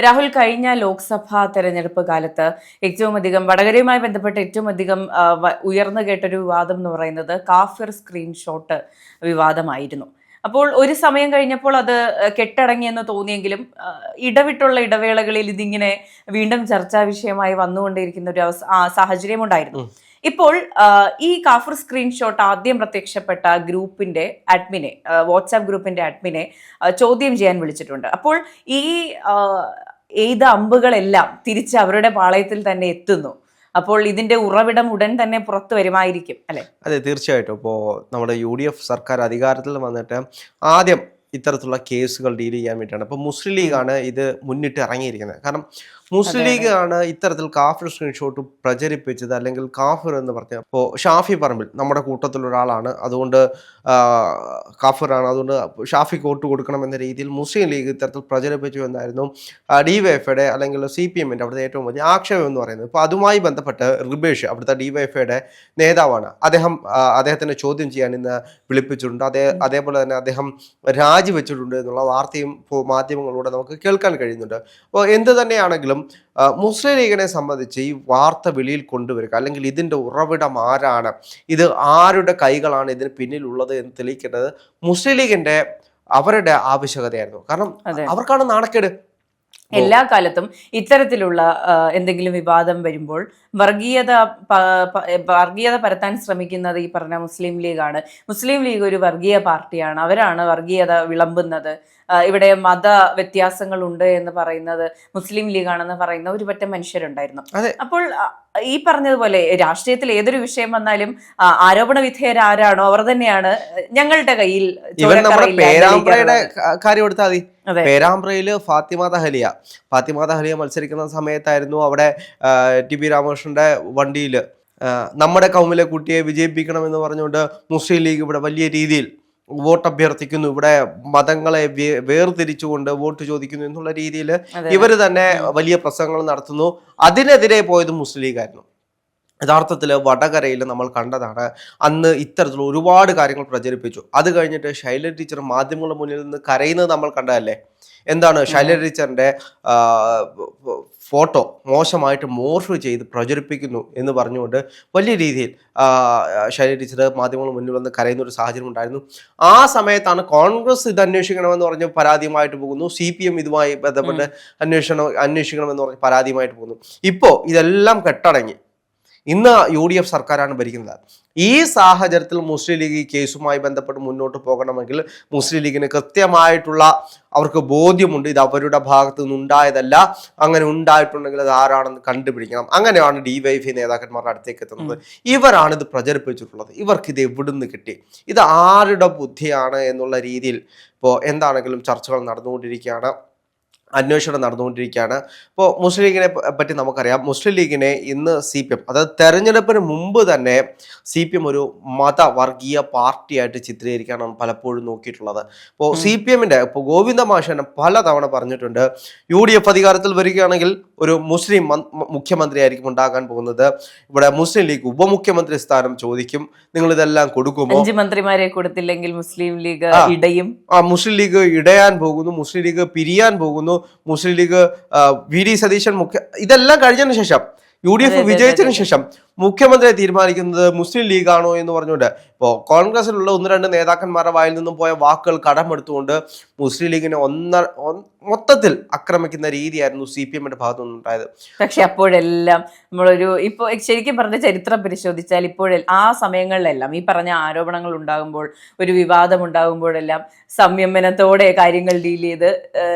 രാഹുൽ, കഴിഞ്ഞ ലോക്സഭാ തെരഞ്ഞെടുപ്പ് കാലത്ത് ഏറ്റവും അധികം വടകരയുമായി ബന്ധപ്പെട്ട് ഏറ്റവും അധികം ഉയർന്നു കേട്ടൊരു വിവാദം എന്ന് പറയുന്നത് കാഫിർ സ്ക്രീൻഷോട്ട് വിവാദമായിരുന്നു. അപ്പോൾ ഒരു സമയം കഴിഞ്ഞപ്പോൾ അത് കെട്ടടങ്ങിയെന്ന് തോന്നിയെങ്കിലും ഇടവിട്ടുള്ള ഇടവേളകളിൽ ഇതിങ്ങനെ വീണ്ടും ചർച്ചാ വിഷയമായി വന്നുകൊണ്ടിരിക്കുന്ന ഒരു സാഹചര്യം ഉണ്ടായിരുന്നു. ഇപ്പോൾ ഈ കാഫിർ സ്ക്രീൻഷോട്ട് ആദ്യം പ്രത്യക്ഷപ്പെട്ട ഗ്രൂപ്പിന്റെ അഡ്മിനെ, വാട്സാപ്പ് ഗ്രൂപ്പിന്റെ അഡ്മിനെ ചോദ്യം ചെയ്യാൻ വിളിച്ചിട്ടുണ്ട്. അപ്പോൾ ഈ എയ്ത അമ്പുകളെല്ലാം തിരിച്ച് അവരുടെ പാളയത്തിൽ തന്നെ എത്തുന്നു. അപ്പോൾ ഇതിന്റെ ഉറവിടം ഉടൻ തന്നെ പുറത്തു വരുമായിരിക്കും അല്ലെ? അതെ, തീർച്ചയായിട്ടും. ഇപ്പോൾ നമ്മുടെ UDF സർക്കാർ അധികാരത്തിൽ വന്നിട്ട് ആദ്യം ഇത്തരത്തിലുള്ള കേസുകൾ ഡീൽ ചെയ്യാൻ വേണ്ടിയിട്ടാണ്. അപ്പോൾ മുസ്ലിം ലീഗാണ് ഇത് മുന്നിട്ട് ഇറങ്ങിയിരിക്കുന്നത്. കാരണം മുസ്ലിം ലീഗ് ആണ് ഇത്തരത്തിൽ കാഫിർ സ്ക്രീൻഷോട്ട് പ്രചരിപ്പിച്ചത്. അല്ലെങ്കിൽ കാഫിർ എന്ന് പറഞ്ഞാൽ ഇപ്പോൾ ഷാഫി പറമ്പിൽ നമ്മുടെ കൂട്ടത്തിലൊരാളാണ്, അതുകൊണ്ട് കാഫിറാണ്, അതുകൊണ്ട് ഷാഫിക്ക് വോട്ട് കൊടുക്കണം എന്ന രീതിയിൽ മുസ്ലിം ലീഗ് ഇത്തരത്തിൽ പ്രചരിപ്പിച്ചു എന്നായിരുന്നു DYFയുടെ അല്ലെങ്കിൽ CPMന്റെ അവിടുത്തെ ഏറ്റവും വലിയ ആക്ഷേപം എന്ന് പറയുന്നത്. ഇപ്പോൾ അതുമായി ബന്ധപ്പെട്ട് റിബേഷ്, അവിടുത്തെ DYFയുടെ നേതാവാണ്, അദ്ദേഹത്തിനെ ചോദ്യം ചെയ്യാൻ ഇന്ന് വിളിപ്പിച്ചിട്ടുണ്ട്. അതേപോലെ തന്നെ അദ്ദേഹം രാജിവെച്ചിട്ടുണ്ട് എന്നുള്ള വാർത്തയും ഇപ്പോൾ മാധ്യമങ്ങളിലൂടെ നമുക്ക് കേൾക്കാൻ കഴിയുന്നുണ്ട്. അപ്പോൾ എന്ത് തന്നെയാണെങ്കിലും മുസ്ലിം ലീഗിനെ സംബന്ധിച്ച് ഈ വാർത്ത വെളിയിൽ കൊണ്ടുവരിക, അല്ലെങ്കിൽ ഇതിൻ്റെ ഉറവിടം ആരാണ്, ഇത് ആരുടെ കൈകളാണ് ഇതിന് പിന്നിലുള്ളത് എന്ന് തെളിയിക്കേണ്ടത് മുസ്ലിം ലീഗിന്റെ അവരുടെ ആവശ്യകതയായിരുന്നു. കാരണം അവർക്കാണ് നാണക്കേട്. എല്ലാ കാലത്തും ഇത്തരത്തിലുള്ള എന്തെങ്കിലും വിവാദം വരുമ്പോൾ വർഗീയത പരത്താൻ ശ്രമിക്കുന്നത് ഈ പറഞ്ഞ മുസ്ലിം ലീഗാണ്. മുസ്ലിം ലീഗ് ഒരു വർഗീയ പാർട്ടിയാണ്, അവരാണ് വർഗീയത വിളമ്പുന്നത്, ഇവിടെ മത വ്യത്യാസങ്ങൾ ഉണ്ട് എന്ന് പറയുന്നത് മുസ്ലിം ലീഗാണെന്ന് പറയുന്ന ഒരു പറ്റം മനുഷ്യരുണ്ടായിരുന്നു. അപ്പോൾ ഈ പറഞ്ഞതുപോലെ രാഷ്ട്രീയത്തിൽ ഏതൊരു വിഷയം വന്നാലും ആരോപണ വിധേയരാരാണോ അവർ തന്നെയാണ് ഞങ്ങളുടെ കയ്യിൽ. പേരാമ്പ്രയുടെ കാര്യം എടുത്താൽ മതി. പേരാമ്പ്രയില് ഫാത്തിമ ദഹലിയ മത്സരിക്കുന്ന സമയത്തായിരുന്നു അവിടെ TP രാമകൃഷ്ണന്റെ വണ്ടിയിൽ നമ്മുടെ കൗമിലെ കുട്ടിയെ വിജയിപ്പിക്കണം എന്ന് പറഞ്ഞുകൊണ്ട് മുസ്ലിം ലീഗ് ഇവിടെ വലിയ രീതിയിൽ വോട്ട് അഭ്യർത്ഥിക്കുന്നു, ഇവിടെ മതങ്ങളെ വേർതിരിച്ചുകൊണ്ട് വോട്ട് ചോദിക്കുന്നു എന്നുള്ള രീതിയിൽ ഇവര് തന്നെ വലിയ പ്രസംഗങ്ങൾ നടത്തുന്നു. അതിനെതിരെ പോയത് മുസ്ലിം ലീഗായിരുന്നു. യഥാർത്ഥത്തിൽ വടകരയിൽ നമ്മൾ കണ്ടതാണ്. അന്ന് ഇത്തരത്തിലുള്ള ഒരുപാട് കാര്യങ്ങൾ പ്രചരിപ്പിച്ചു. അത് കഴിഞ്ഞിട്ട് ശൈലജ ടീച്ചർ മാധ്യമങ്ങളുടെ മുന്നിൽ നിന്ന് കരയുന്നത് നമ്മൾ കണ്ടതല്ലേ? എന്താണ്, ശൈലജ ടീച്ചറിന്റെ ഫോട്ടോ മോശമായിട്ട് മോർഫ് ചെയ്ത് പ്രചരിപ്പിക്കുന്നു എന്ന് പറഞ്ഞുകൊണ്ട് വലിയ രീതിയിൽ ശൈലജ ടീച്ചർ മാധ്യമങ്ങളുടെ മുന്നിൽ വന്ന് കരയുന്ന ഒരു സാഹചര്യം ഉണ്ടായിരുന്നു. ആ സമയത്താണ് കോൺഗ്രസ് ഇത് അന്വേഷിക്കണമെന്ന് പറഞ്ഞ് പരാതിയുമായിട്ട് പോകുന്നു, CPM ഇതുമായി ബന്ധപ്പെട്ട് അന്വേഷിക്കണമെന്ന് പറഞ്ഞ് പരാതിയുമായിട്ട് പോകുന്നു. ഇപ്പോൾ ഇതെല്ലാം കെട്ടടങ്ങി ഇന്ന് UDF സർക്കാരാണ് ഭരിക്കുന്നത്. ഈ സാഹചര്യത്തിൽ മുസ്ലിം ലീഗ് ഈ കേസുമായി ബന്ധപ്പെട്ട് മുന്നോട്ട് പോകണമെങ്കിൽ മുസ്ലിം ലീഗിന് കൃത്യമായിട്ടുള്ള അവർക്ക് ബോധ്യമുണ്ട്, ഇത് അവരുടെ ഭാഗത്തു നിന്നുണ്ടായതല്ല, അങ്ങനെ ഉണ്ടായിട്ടുണ്ടെങ്കിൽ അത് ആരാണെന്ന് കണ്ടുപിടിക്കണം. അങ്ങനെയാണ് DYFI നേതാക്കന്മാരുടെ അടുത്തേക്ക് എത്തുന്നത്. ഇവരാണ് ഇത് പ്രചരിപ്പിച്ചിട്ടുള്ളത്. ഇവർക്ക് ഇത് എവിടുന്ന് കിട്ടി, ഇത് ആരുടെ ബുദ്ധിയാണ് എന്നുള്ള രീതിയിൽ ഇപ്പോൾ എന്താണെങ്കിലും ചർച്ചകൾ നടന്നുകൊണ്ടിരിക്കുകയാണ്, അന്വേഷണം നടന്നുകൊണ്ടിരിക്കുകയാണ്. ഇപ്പോൾ മുസ്ലിം ലീഗിനെ പറ്റി നമുക്കറിയാം. മുസ്ലിം ലീഗിനെ ഇന്ന് CPM, അതായത് തെരഞ്ഞെടുപ്പിന് മുമ്പ് തന്നെ CPM ഒരു മതവർഗീയ പാർട്ടിയായിട്ട് ചിത്രീകരിക്കാനാണ് പലപ്പോഴും നോക്കിയിട്ടുള്ളത്. ഇപ്പോൾ CPMന്റെ ഇപ്പോൾ ഗോവിന്ദ മാഷനെ പലതവണ പറഞ്ഞിട്ടുണ്ട്, UDF അധികാരത്തിൽ വരികയാണെങ്കിൽ ഒരു മുസ്ലിം മുഖ്യമന്ത്രി ആയിരിക്കും ഉണ്ടാകാൻ പോകുന്നത്, ഇവിടെ മുസ്ലിം ലീഗ് ഉപമുഖ്യമന്ത്രി സ്ഥാനം ചോദിക്കും, നിങ്ങൾ ഇതെല്ലാം കൊടുക്കുമോ, 5 മന്ത്രിമാരെ കൊടുത്തില്ലെങ്കിൽ മുസ്ലിം ലീഗ് ഇടയും, മുസ്ലിം ലീഗ് ഇടയാൻ പോകുന്നു, മുസ്ലിം ലീഗ് പിരിയാൻ പോകുന്നു, മുസ്ലിം ലീഗ് VD സതീശൻ ഇതെല്ലാം കഴിഞ്ഞതിന് ശേഷം UDF വിജയിച്ചതിന് ശേഷം മുഖ്യമന്ത്രിയെ തീരുമാനിക്കുന്നത് മുസ്ലിം ലീഗാണോ എന്ന് പറഞ്ഞുകൊണ്ട് ഇപ്പോൾ കോൺഗ്രസിലുള്ള 1-2 നേതാക്കന്മാരുടെ വായിൽ നിന്നും പോയ വാക്കുകൾ കടമെടുത്തുകൊണ്ട് മുസ്ലിം ലീഗിനെ മൊത്തത്തിൽ ആക്രമിക്കുന്ന രീതിയായിരുന്നു CPMന്റെ ഭാഗത്തു നിന്നുണ്ടായത്. പക്ഷെ അപ്പോഴെല്ലാം ഇപ്പോൾ ശരിക്കും പറഞ്ഞ ചരിത്രം പരിശോധിച്ചാൽ ആ സമയങ്ങളിലെല്ലാം ഈ പറഞ്ഞ ആരോപണങ്ങൾ ഉണ്ടാകുമ്പോൾ, ഒരു വിവാദം ഉണ്ടാകുമ്പോഴെല്ലാം സംയമനത്തോടെ കാര്യങ്ങൾ ഡീൽ ചെയ്ത്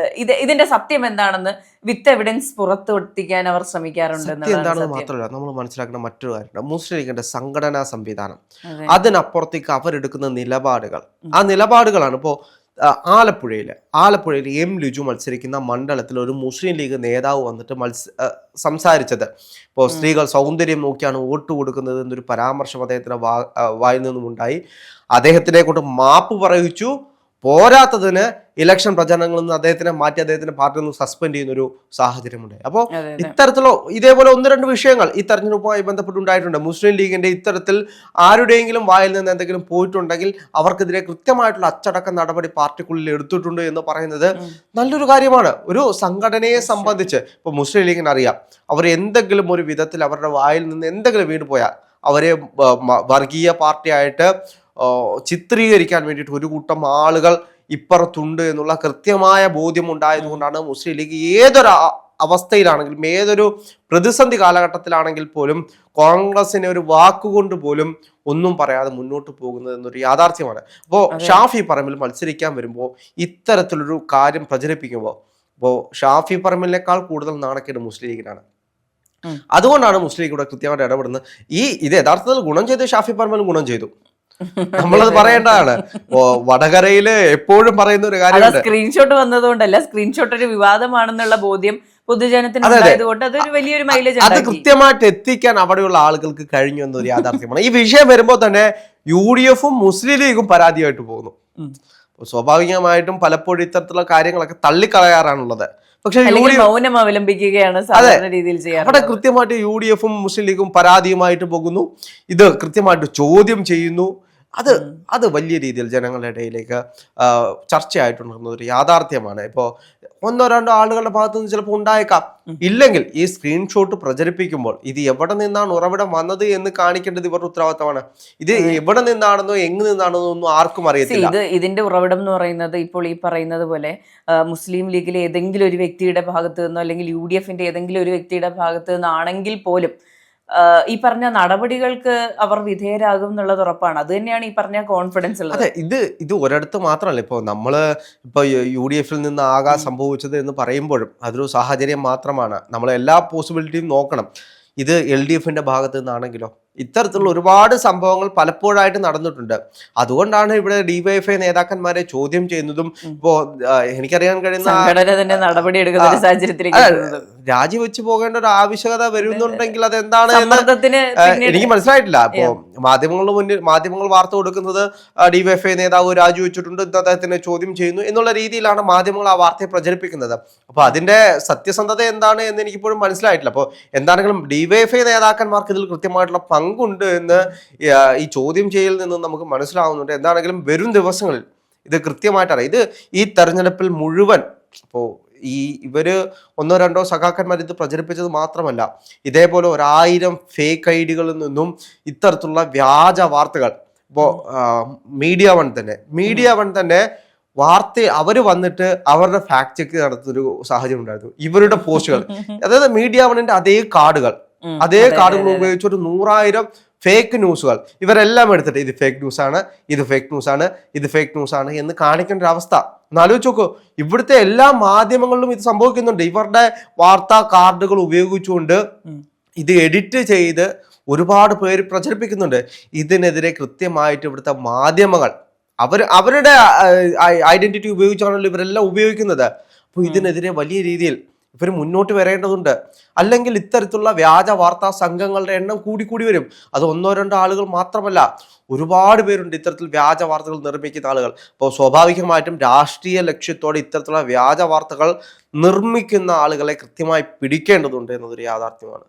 ഇതിന്റെ സത്യം എന്താണെന്ന് വിത്ത് എവിഡൻസ് പുറത്തെത്തിക്കാൻ അവർ ശ്രമിക്കാറുണ്ട്. എന്താണെന്ന് മാത്രമല്ല, നമ്മൾ മനസ്സിലാക്കുന്ന മറ്റൊരു കാര്യം, മുസ്ലിം ലീഗിന്റെ സംഘടനാ സംവിധാനം, അതിനപ്പുറത്തേക്ക് അവരെടുക്കുന്ന നിലപാടുകൾ, ആ നിലപാടുകളാണ്. ഇപ്പോൾ ആലപ്പുഴയിൽ M ലിജു മത്സരിക്കുന്ന മണ്ഡലത്തിൽ ഒരു മുസ്ലിം ലീഗ് നേതാവ് വന്നിട്ട് സംസാരിച്ചത്, ഇപ്പോൾ സ്ത്രീകൾ സൗന്ദര്യം നോക്കിയാണ് വോട്ട് കൊടുക്കുന്നത് എന്നൊരു പരാമർശം അദ്ദേഹത്തിന്റെ വായിൽ നിന്നും ഉണ്ടായി. അദ്ദേഹത്തിനെ കൊണ്ട് മാപ്പ് പറയിച്ചു, പോരാത്തതിന് ഇലക്ഷൻ പ്രചരണങ്ങളിൽ നിന്ന് അദ്ദേഹത്തിനെ മാറ്റി അദ്ദേഹത്തിന്റെ പാർട്ടിയിൽ നിന്ന് സസ്പെൻഡ് ചെയ്യുന്ന ഒരു സാഹചര്യമുണ്ട്. അപ്പോൾ ഇത്തരത്തിലുള്ള ഇതേപോലെ 1-2 വിഷയങ്ങൾ ഈ തെരഞ്ഞെടുപ്പുമായി ബന്ധപ്പെട്ടുണ്ടായിട്ടുണ്ട്. മുസ്ലിം ലീഗിന്റെ ഇത്തരത്തിൽ ആരുടെയെങ്കിലും വായിൽ നിന്ന് എന്തെങ്കിലും പോയിട്ടുണ്ടെങ്കിൽ അവർക്കെതിരെ കൃത്യമായിട്ടുള്ള അച്ചടക്ക നടപടി പാർട്ടിക്കുള്ളിൽ എടുത്തിട്ടുണ്ട് എന്ന് പറയുന്നത് നല്ലൊരു കാര്യമാണ്. ഒരു സംഘടനയെ സംബന്ധിച്ച് ഇപ്പൊ മുസ്ലിം ലീഗിന് അറിയാം, അവർ എന്തെങ്കിലും ഒരു വിധത്തിൽ അവരുടെ വായിൽ നിന്ന് എന്തെങ്കിലും വീണ് പോയാൽ അവരെ വർഗീയ പാർട്ടിയായിട്ട് ചിത്രീകരിക്കാൻ വേണ്ടിയിട്ട് ഒരു കൂട്ടം ആളുകൾ ഇപ്പുറത്തുണ്ട് എന്നുള്ള കൃത്യമായ ബോധ്യം ഉണ്ടായതുകൊണ്ടാണ് മുസ്ലിം ലീഗ് ഏതൊരു അവസ്ഥയിലാണെങ്കിലും ഏതൊരു പ്രതിസന്ധി കാലഘട്ടത്തിലാണെങ്കിൽ പോലും കോൺഗ്രസിനെ ഒരു വാക്കുകൊണ്ട് പോലും ഒന്നും പറയാതെ മുന്നോട്ട് പോകുന്നത് എന്നൊരു യാഥാർത്ഥ്യമാണ്. അപ്പോൾ ഷാഫി പറമ്പിൽ മത്സരിക്കാൻ വരുമ്പോൾ ഇത്തരത്തിലൊരു കാര്യം പ്രചരിപ്പിക്കുമ്പോൾ ഇപ്പോൾ ഷാഫി പറമ്പിലിനേക്കാൾ കൂടുതൽ നാണക്കേട് മുസ്ലിം ലീഗിനാണ്. അതുകൊണ്ടാണ് മുസ്ലിം ലീഗ് ഇവിടെ കൃത്യമായിട്ട് ഇടപെടുന്നത്. ഇത് യഥാർത്ഥത്തിൽ ഗുണം ചെയ്ത് ഷാഫി പറമ്പിൽ ഗുണം ചെയ്തു, നമ്മളത് പറയേണ്ടതാണ്. വടകരയില് എപ്പോഴും പറയുന്ന ഒരു കാര്യം, സ്ക്രീൻഷോട്ട് വന്നതുകൊണ്ടല്ല, സ്ക്രീൻഷോട്ട് ഒരു വിവാദമാണെന്നുള്ള ബോധ്യം പൊതുജനത്തിന് ഉണ്ടായതുകൊണ്ട് അതൊരു വലിയൊരു മൈലേജ് അത് കൃത്യമായിട്ട് എത്തിക്കാൻ അവിടെയുള്ള ആളുകൾക്ക് കഴിഞ്ഞു എന്നൊരു യാഥാർത്ഥ്യമാണ്. ഈ വിഷയം വരുമ്പോൾ തന്നെ UDF-ഉം മുസ്ലിം ലീഗും പരാതിയായിട്ട് പോകുന്നു. സ്വാഭാവികമായിട്ടും പലപ്പോഴും ഇത്തരത്തിലുള്ള കാര്യങ്ങളൊക്കെ തള്ളിക്കളയാറാണുള്ളത്. പക്ഷെ മൗനം അവലംബിക്കുകയാണ് സാധാരണ രീതിയിൽ ചെയ്യാറ്. അവിടെ കൃത്യമായിട്ട് UDF-ഉം മുസ്ലിം ലീഗും പരാതിയുമായിട്ട് പോകുന്നു, ഇത് കൃത്യമായിട്ട് ചോദ്യം ചെയ്യുന്നു. അത് വലിയ രീതിയിൽ ജനങ്ങളുടെ ഇടയിലേക്ക് ചർച്ചയായിട്ടുണ്ടെന്ന ഒരു യാഥാർത്ഥ്യമാണ്. ഇപ്പോൾ 1-2 ആളുകളുടെ ഭാഗത്തു നിന്ന് ചിലപ്പോൾ ഉണ്ടായേക്കാം. ഇല്ലെങ്കിൽ ഈ സ്ക്രീൻഷോട്ട് പ്രചരിപ്പിക്കുമ്പോൾ ഇത് എവിടെ നിന്നാണ് ഉറവിടം വന്നത് എന്ന് കാണിക്കേണ്ടത് ഇവരുടെ ഉത്തരവാദിത്തമാണ്. ഇത് എവിടെ നിന്നാണെന്നോ എങ്ങ് നിന്നാണെന്നോ ഒന്നും ആർക്കും അറിയത്തില്ല. ഇതിന്റെ ഉറവിടം എന്ന് പറയുന്നത് ഇപ്പോൾ ഈ പറയുന്നത് പോലെ മുസ്ലിം ലീഗിലെ ഏതെങ്കിലും ഒരു വ്യക്തിയുടെ ഭാഗത്ത് നിന്നോ അല്ലെങ്കിൽ UDF-ന്റെ ഏതെങ്കിലും ഒരു വ്യക്തിയുടെ ഭാഗത്ത് നിന്നാണെങ്കിൽ പോലും ഈ പറഞ്ഞ നടപടികൾക്ക് അവർ വിധേയരാകും എന്നുള്ളത് ഉറപ്പാണ്. അത് തന്നെയാണ് ഈ പറഞ്ഞ കോൺഫിഡൻസ് ഉള്ളത്. അതെ, ഇത് ഒരിടത്ത് മാത്രമല്ല. ഇപ്പോൾ നമ്മള് ഇപ്പൊ UDF-ൽ നിന്ന് ആകാൻ സംഭവിച്ചത് എന്ന് പറയുമ്പോഴും അതൊരു സാഹചര്യം മാത്രമാണ്. നമ്മൾ എല്ലാ പോസിബിലിറ്റിയും നോക്കണം. ഇത് LDF-ന്റെ ഭാഗത്ത് നിന്നാണെങ്കിലോ ഇത്തരത്തിലുള്ള ഒരുപാട് സംഭവങ്ങൾ പലപ്പോഴായിട്ട് നടന്നിട്ടുണ്ട്. അതുകൊണ്ടാണ് ഇവിടെ DYFI നേതാക്കന്മാരെ ചോദ്യം ചെയ്യുന്നതും ഇപ്പോ എനിക്കറിയാൻ കഴിയുന്ന രാജിവെച്ച് പോകേണ്ട ഒരു ആവശ്യകത വരുന്നുണ്ടെങ്കിൽ അതെന്താണ് എന്ന് എനിക്ക് മനസ്സിലായിട്ടില്ല. അപ്പോ മാധ്യമങ്ങൾ വാർത്ത കൊടുക്കുന്നത് DYFI നേതാവ് രാജിവെച്ചിട്ടുണ്ട്, അദ്ദേഹത്തിനെ ചോദ്യം ചെയ്യുന്നു എന്നുള്ള രീതിയിലാണ് മാധ്യമങ്ങൾ ആ വാർത്തയെ പ്രചരിപ്പിക്കുന്നത്. അപ്പൊ അതിന്റെ സത്യസന്ധത എന്താണ് എന്ന് എനിക്കിപ്പോഴും മനസ്സിലായിട്ടില്ല. അപ്പോൾ എന്താണെങ്കിലും DYFI നേതാക്കന്മാർക്ക് ഇതിൽ കൃത്യമായിട്ടുള്ള പങ്കുണ്ട് എന്ന് ഈ ചോദ്യം ചെയ്യലിൽ നിന്ന് നമുക്ക് മനസ്സിലാവുന്നുണ്ട്. എന്താണെങ്കിലും വരും ദിവസങ്ങളിൽ ഇത് കൃത്യമായിട്ട് അറിയാം. ഇത് ഈ തെരഞ്ഞെടുപ്പിൽ മുഴുവൻ ഇപ്പോൾ ഇവര് 1-2 സഖാക്കന്മാർ ഇത് പ്രചരിപ്പിച്ചത് മാത്രമല്ല, ഇതേപോലെ 1000 ഫേക്ക് ഐഡികളിൽ നിന്നും ഇത്തരത്തിലുള്ള വ്യാജ വാർത്തകൾ ഇപ്പോൾ മീഡിയ വൺ തന്നെ വാർത്ത അവര് വന്നിട്ട് അവരുടെ ഫാക്ട് ചെക്ക് നടത്തുന്നൊരു സാഹചര്യം ഉണ്ടായിരുന്നു. ഇവരുടെ പോസ്റ്റുകൾ, അതായത് മീഡിയ വണ്ണിന്റെ അതേ കാർഡുകൾ ഉപയോഗിച്ചൊരു 100,000 ഫേക്ക് ന്യൂസുകൾ ഇവരെല്ലാം എടുത്തിട്ട് ഇത് ഫേക്ക് ന്യൂസ് ആണ്, ഇത് ഫേക്ക് ന്യൂസ് ആണ്, ഇത് ഫേക്ക് ന്യൂസ് ആണ് എന്ന് കാണിക്കേണ്ട ഒരു അവസ്ഥ ആലോചിച്ച് നോക്കൂ. ഇവിടുത്തെ എല്ലാ മാധ്യമങ്ങളിലും ഇത് സംഭവിക്കുന്നുണ്ട്. ഇവരുടെ വാർത്താ കാർഡുകൾ ഉപയോഗിച്ചുകൊണ്ട് ഇത് എഡിറ്റ് ചെയ്ത് ഒരുപാട് പേര് പ്രചരിപ്പിക്കുന്നുണ്ട്. ഇതിനെതിരെ കൃത്യമായിട്ട് ഇവിടുത്തെ മാധ്യമങ്ങൾ അവരുടെ ഐഡന്റിറ്റി ഉപയോഗിച്ചാണല്ലോ ഇവരെല്ലാം ഉപയോഗിക്കുന്നത്. അപ്പോൾ ഇതിനെതിരെ വലിയ രീതിയിൽ ഇവർ മുന്നോട്ട് വരേണ്ടതുണ്ട്. അല്ലെങ്കിൽ ഇത്തരത്തിലുള്ള വ്യാജ വാർത്താ സംഘങ്ങളുടെ എണ്ണം കൂടി വരും. അത് 1-2 ആളുകൾ മാത്രമല്ല, ഒരുപാട് പേരുണ്ട് ഇത്തരത്തിൽ വ്യാജ വാർത്തകൾ നിർമ്മിക്കുന്ന ആളുകൾ. അപ്പോൾ സ്വാഭാവികമായിട്ടും രാഷ്ട്രീയ ലക്ഷ്യത്തോടെ ഇത്തരത്തിലുള്ള വ്യാജ വാർത്തകൾ നിർമ്മിക്കുന്ന ആളുകളെ കൃത്യമായി പിടിക്കേണ്ടതുണ്ട് എന്നതൊരു യാഥാർത്ഥ്യമാണ്.